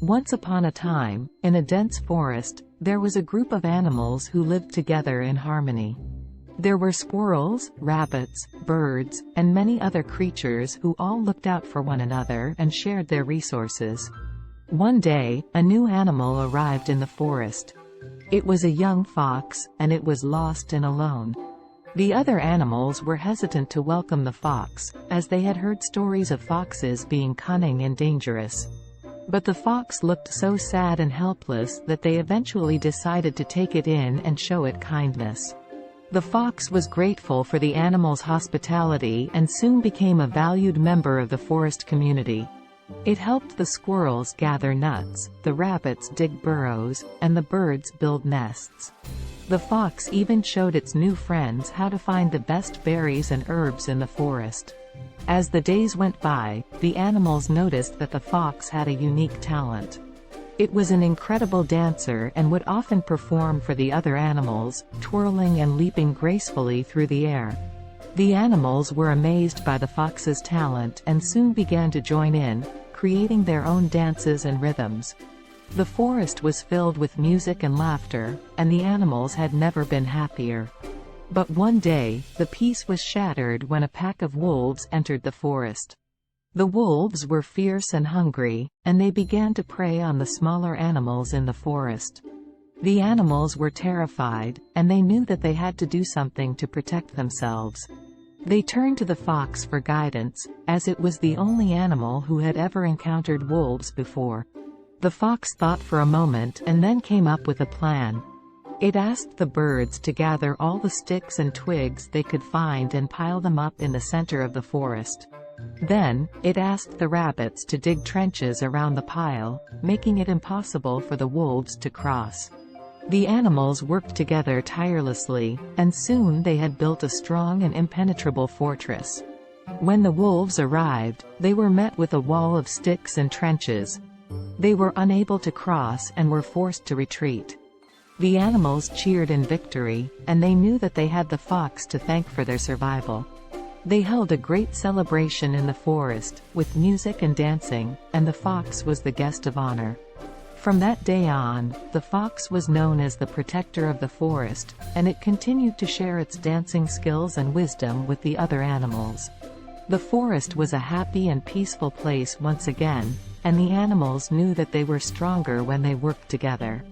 Once upon a time, in a dense forest, there was a group of animals who lived together in harmony. There were squirrels, rabbits, birds, and many other creatures who all looked out for one another and shared their resources. One day, a new animal arrived in the forest. It was a young fox, and it was lost and alone. The other animals were hesitant to welcome the fox, as they had heard stories of foxes being cunning and dangerous. But the fox looked so sad and helpless that they eventually decided to take it in and show it kindness. The fox was grateful for the animal's hospitality and soon became a valued member of the forest community. It helped the squirrels gather nuts, the rabbits dig burrows, and the birds build nests. The fox even showed its new friends how to find the best berries and herbs in the forest. As the days went by, the animals noticed that the fox had a unique talent. It was an incredible dancer and would often perform for the other animals, twirling and leaping gracefully through the air. The animals were amazed by the fox's talent and soon began to join in, creating their own dances and rhythms. The forest was filled with music and laughter, and the animals had never been happier. But one day, the peace was shattered when a pack of wolves entered the forest. The wolves were fierce and hungry, and they began to prey on the smaller animals in the forest. The animals were terrified, and they knew that they had to do something to protect themselves. They turned to the fox for guidance, as it was the only animal who had ever encountered wolves before. The fox thought for a moment and then came up with a plan. It asked the birds to gather all the sticks and twigs they could find and pile them up in the center of the forest. Then, it asked the rabbits to dig trenches around the pile, making it impossible for the wolves to cross. The animals worked together tirelessly, and soon they had built a strong and impenetrable fortress. When the wolves arrived, they were met with a wall of sticks and trenches. They were unable to cross and were forced to retreat. The animals cheered in victory, and they knew that they had the fox to thank for their survival. They held a great celebration in the forest, with music and dancing, and the fox was the guest of honor. From that day on, the fox was known as the protector of the forest, and it continued to share its dancing skills and wisdom with the other animals. The forest was a happy and peaceful place once again, and the animals knew that they were stronger when they worked together.